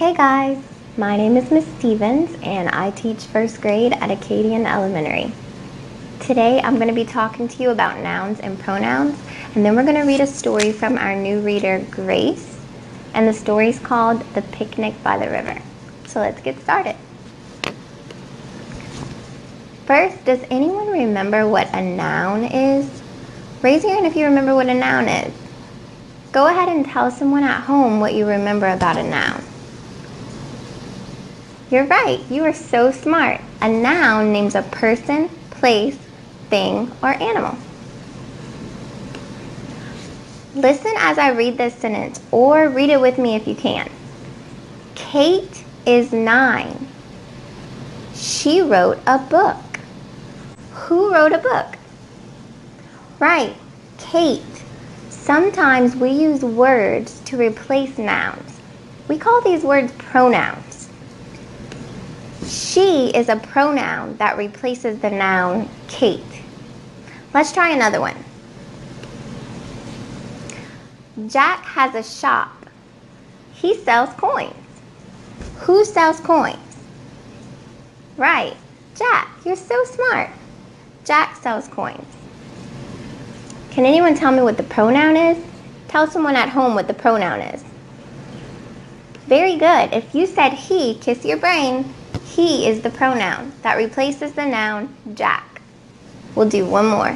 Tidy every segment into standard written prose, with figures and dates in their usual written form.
Hey guys, my name is Miss Stevens and I teach first grade at Acadian Elementary. Today I'm going to be talking to you about nouns and pronouns, and then we're going to read a story from our new reader, Grace, and the story is called The Picnic by the River. So let's get started. First, does anyone remember what a noun is? Raise your hand if you remember what a noun is. Go ahead and tell someone at home what you remember about a noun. You're right, you are so smart. A noun names a person, place, thing, or animal. Listen as I read this sentence, or read it with me if you can. Kate is 9. She wrote a book. Who wrote a book? Right, Kate. Sometimes we use words to replace nouns. We call these words pronouns. She is a pronoun that replaces the noun Kate. Let's try another one. Jack has a shop. He sells coins. Who sells coins? Right, Jack. You're so smart. Jack sells coins. Can anyone tell me what the pronoun is? Tell someone at home what the pronoun is. Very good. If you said he, kiss your brain. He is the pronoun that replaces the noun Jack. We'll do one more.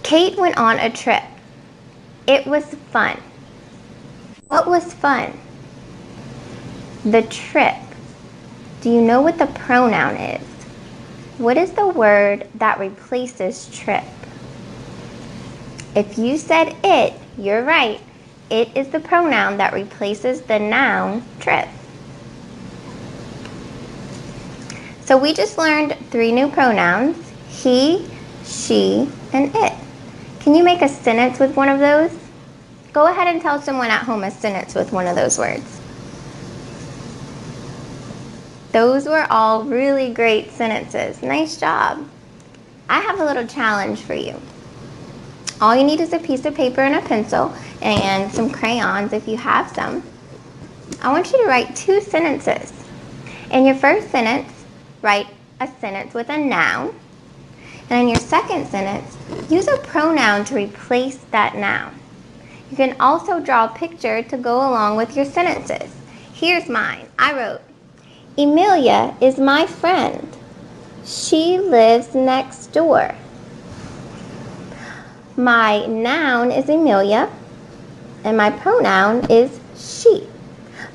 Kate went on a trip. It was fun. What was fun? The trip. Do you know what the pronoun is? What is the word that replaces trip? If you said it, you're right. It is the pronoun that replaces the noun trip. So we just learned 3 new pronouns: he, she, and it. Can you make a sentence with one of those? Go ahead and tell someone at home a sentence with one of those words. Those were all really great sentences. Nice job. I have a little challenge for you. All you need is a piece of paper and a pencil and some crayons if you have some. I want you to write 2 sentences. In your first sentence, write a sentence with a noun. And in your second sentence, use a pronoun to replace that noun. You can also draw a picture to go along with your sentences. Here's mine. I wrote, Emilia is my friend. She lives next door. My noun is Emilia, and my pronoun is she.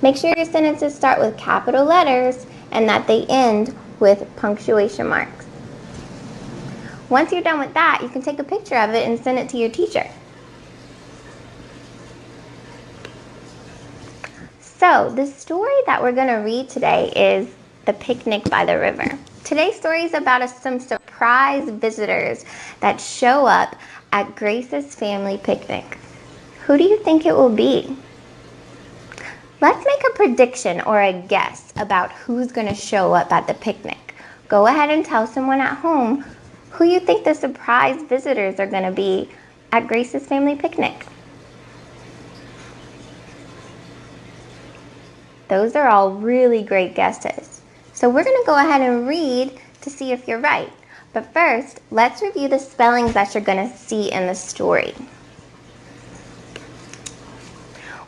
Make sure your sentences start with capital letters and that they end with punctuation marks. Once you're done with that, you can take a picture of it and send it to your teacher. So, the story that we're going to read today is The Picnic by the River. Today's story is about some surprise visitors that show up at Grace's family picnic. Who do you think it will be? Let's make a prediction or a guess about who's going to show up at the picnic. Go ahead and tell someone at home who you think the surprise visitors are going to be at Grace's family picnic. Those are all really great guesses. So we're going to go ahead and read to see if you're right. But first, let's review the spellings that you're going to see in the story.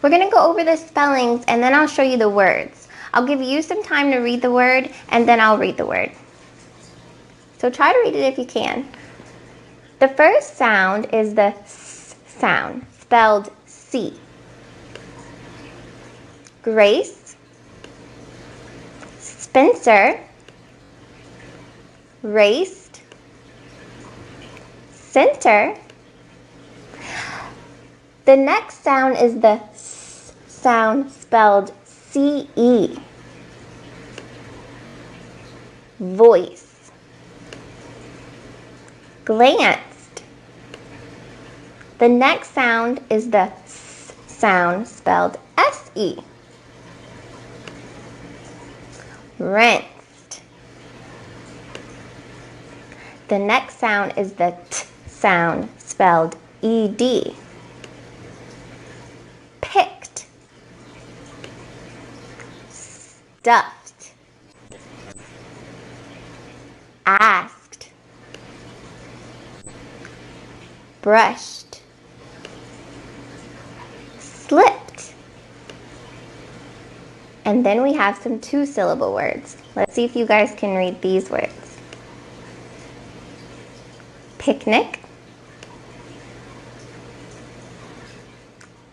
We're going to go over the spellings and then I'll show you the words. I'll give you some time to read the word and then I'll read the word. So try to read it if you can. The first sound is the S sound, spelled C. Grace, Spencer, raced, center. The next sound is the S sound, spelled C-E. Voice. Glanced. The next sound is the S sound, spelled S-E. Rinsed. The next sound is the T sound, spelled E-D. Picked. stuffed, asked, brushed, slipped. And then we have some two-syllable words. Let's see if you guys can read these words. Picnic,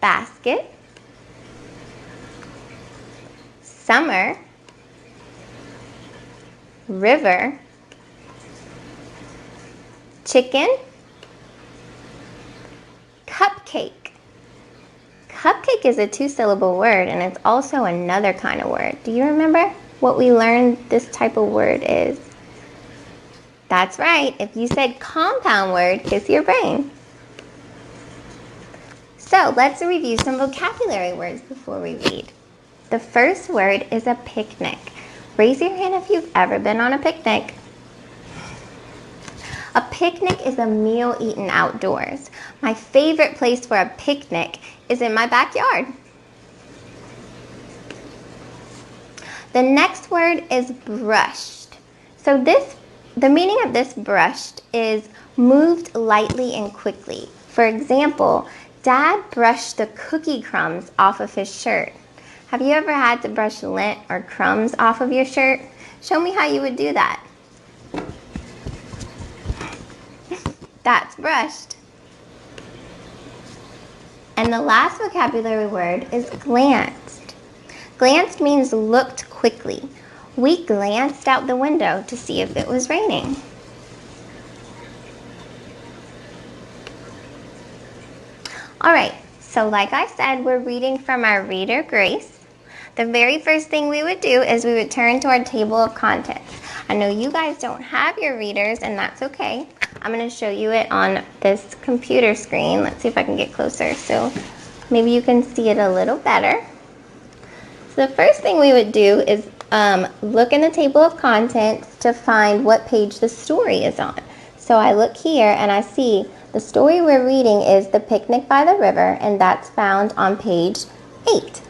basket, summer, river, chicken, cupcake. Cupcake is a two-syllable word, and it's also another kind of word. Do you remember what we learned this type of word is? That's right. If you said compound word, kiss your brain. So let's review some vocabulary words before we read. The first word is a picnic. Raise your hand if you've ever been on a picnic. A picnic is a meal eaten outdoors. My favorite place for a picnic is in my backyard. The next word is brushed. So the meaning of this brushed is moved lightly and quickly. For example, Dad brushed the cookie crumbs off of his shirt. Have you ever had to brush lint or crumbs off of your shirt? Show me how you would do that. That's brushed. And the last vocabulary word is glanced. Glanced means looked quickly. We glanced out the window to see if it was raining. All right, so like I said, we're reading from our reader, Grace. The very first thing we would do is we would turn to our table of contents. I know you guys don't have your readers, and that's okay. I'm going to show you it on this computer screen. Let's see if I can get closer so maybe you can see it a little better. So the first thing we would do is look in the table of contents to find what page the story is on. So I look here and I see the story we're reading is The Picnic by the River, and that's found on page 8.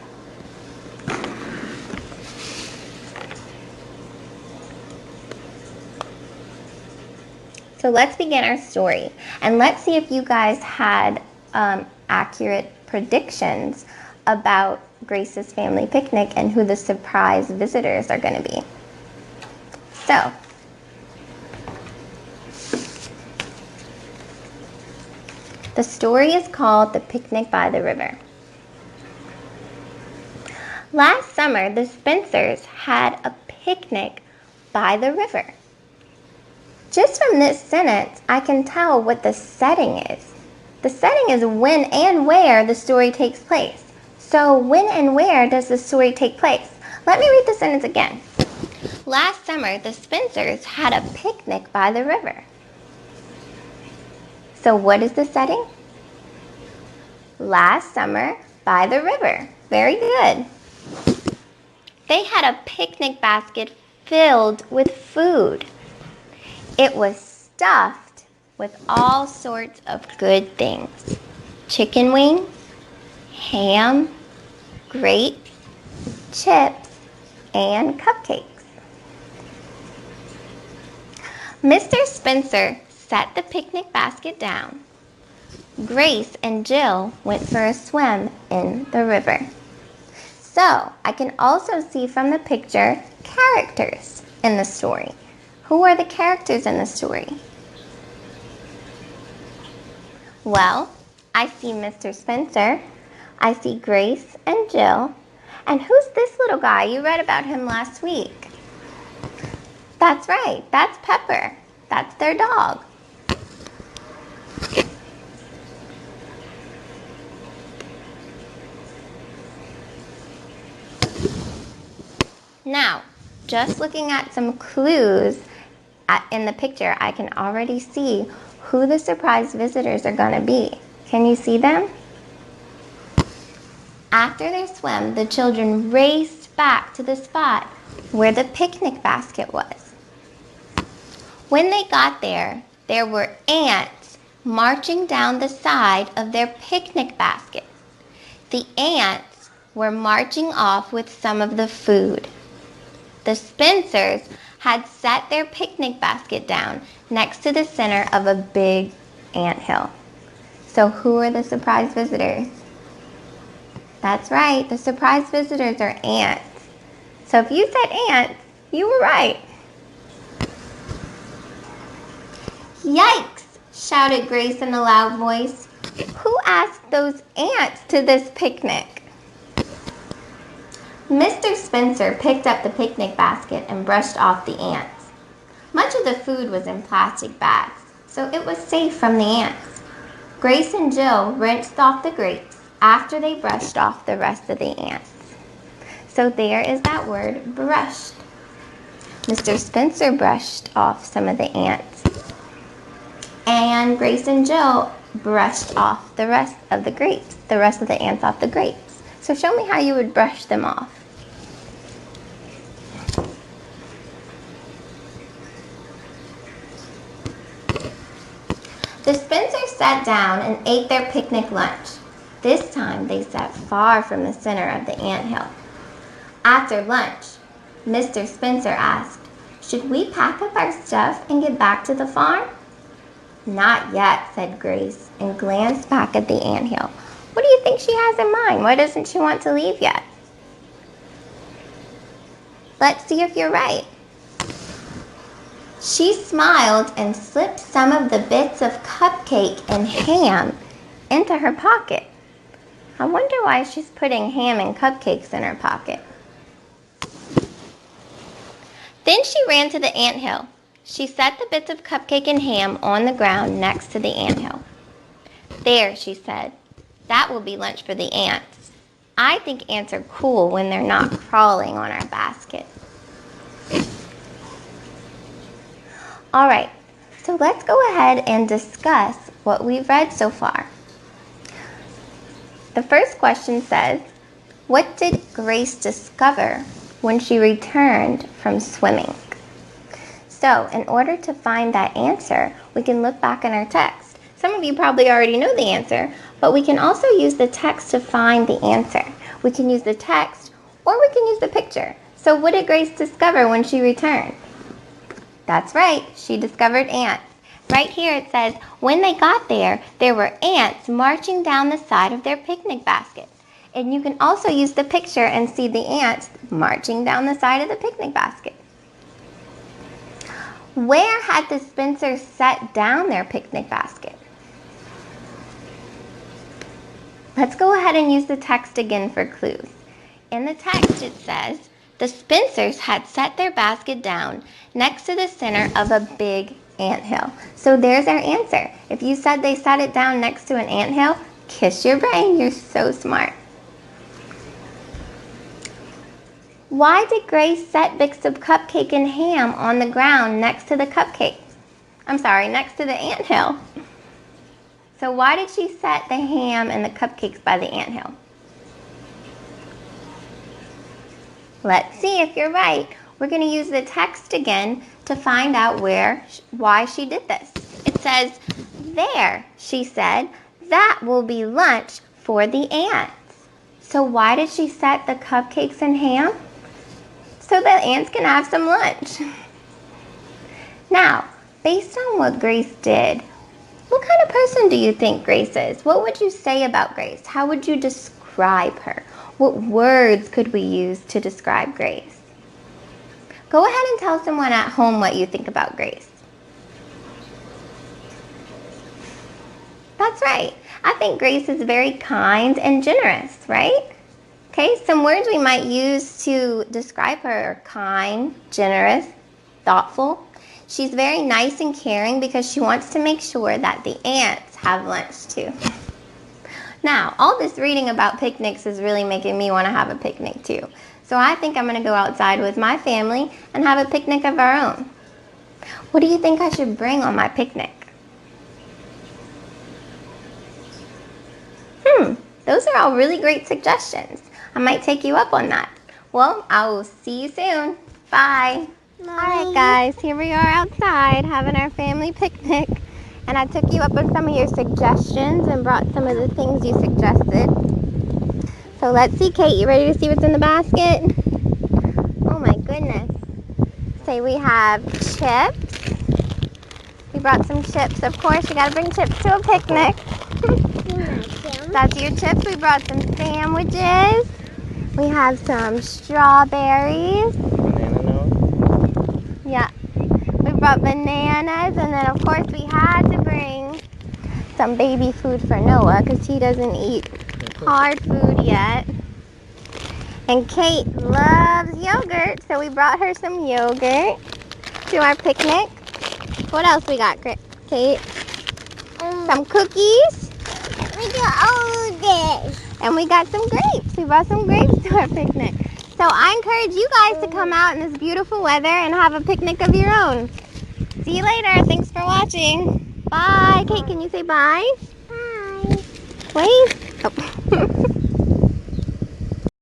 So let's begin our story, and let's see if you guys had accurate predictions about Grace's family picnic and who the surprise visitors are going to be. So, the story is called The Picnic by the River. Last summer, the Spencers had a picnic by the river. Just from this sentence, I can tell what the setting is. The setting is when and where the story takes place. So when and where does the story take place? Let me read the sentence again. Last summer, the Spencers had a picnic by the river. So what is the setting? Last summer by the river. Very good. They had a picnic basket filled with food. It was stuffed with all sorts of good things. Chicken wings, ham, grapes, chips, and cupcakes. Mr. Spencer set the picnic basket down. Grace and Jill went for a swim in the river. So, I can also see from the picture characters in the story. Who are the characters in the story? Well, I see Mr. Spencer, I see Grace and Jill, and who's this little guy? You read about him last week. That's right, that's Pepper. That's their dog. Now, just looking at some clues in the picture, I can already see who the surprise visitors are going to be. Can you see them? After their swim, the children raced back to the spot where the picnic basket was. When they got there, there were ants marching down the side of their picnic basket. The ants were marching off with some of the food. The Spencers had set their picnic basket down next to the center of a big anthill. So who are the surprise visitors? That's right, the surprise visitors are ants. So if you said ants, you were right. Yikes, shouted Grace in a loud voice. Who asked those ants to this picnic? Mr. Spencer picked up the picnic basket and brushed off the ants. Much of the food was in plastic bags, so it was safe from the ants. Grace and Jill rinsed off the grapes after they brushed off the rest of the ants. So there is that word, brushed. Mr. Spencer brushed off some of the ants, and Grace and Jill brushed off the rest of the grapes, the rest of the ants off the grapes. So show me how you would brush them off. The Spencers sat down and ate their picnic lunch. This time they sat far from the center of the anthill. After lunch, Mr. Spencer asked, "Should we pack up our stuff and get back to the farm?" "Not yet," said Grace, and glanced back at the anthill. What do you think she has in mind? Why doesn't she want to leave yet? Let's see if you're right. She smiled and slipped some of the bits of cupcake and ham into her pocket. I wonder why she's putting ham and cupcakes in her pocket. Then she ran to the anthill. She set the bits of cupcake and ham on the ground next to the anthill. "There," she said, "that will be lunch for the ants. I think ants are cool when they're not crawling on our basket." All right, so let's go ahead and discuss what we've read so far. The first question says, what did Grace discover when she returned from swimming? So in order to find that answer, we can look back in our text. Some of you probably already know the answer, but we can also use the text to find the answer. We can use the text or we can use the picture. So what did Grace discover when she returned? That's right, she discovered ants. Right here it says, when they got there were ants marching down the side of their picnic basket. And you can also use the picture and see the ants marching down the side of the picnic basket. Where had the Spencers set down their picnic basket? Let's go ahead and use the text again for clues. In the text it says, the Spencers had set their basket down next to the center of a big anthill. So there's our answer. If you said they set it down next to an anthill, kiss your brain, you're so smart. Why did Grace set bits of cupcake and ham on the ground next to the next to the anthill? So why did she set the ham and the cupcakes by the anthill? Let's see if you're right. We're going to use the text again to find out why she did this. It says, there, she said, that will be lunch for the ants. So why did she set the cupcakes and ham? So the ants can have some lunch. Now, based on what Grace did, what kind of person do you think Grace is? What would you say about Grace? How would you describe her? What words could we use to describe Grace? Go ahead and tell someone at home what you think about Grace. That's right. I think Grace is very kind and generous, right? Okay, some words we might use to describe her are kind, generous, thoughtful. She's very nice and caring because she wants to make sure that the ants have lunch too. Now, all this reading about picnics is really making me want to have a picnic too. So I think I'm going to go outside with my family and have a picnic of our own. What do you think I should bring on my picnic? Those are all really great suggestions. I might take you up on that. Well, I will see you soon. Bye. All right, guys, here we are outside having our family picnic. And I took you up on some of your suggestions and brought some of the things you suggested. So let's see, Kate, you ready to see what's in the basket? Oh my goodness. say we have chips. We brought some chips. Of course, you gotta bring chips to a picnic. That's your chips. We brought some sandwiches. We have some strawberries. Banana nose. Yeah. We brought bananas, and then of course we had to bring some baby food for Noah because he doesn't eat hard food yet. And Kate loves yogurt, so we brought her some yogurt to our picnic. What else we got, Kate? Some cookies. We got all this. And we got some grapes. We brought some grapes to our picnic. So I encourage you guys to come out in this beautiful weather and have a picnic of your own. See you later. Thanks for watching. Bye. Kate, can you say bye? Bye. Wait. Oh.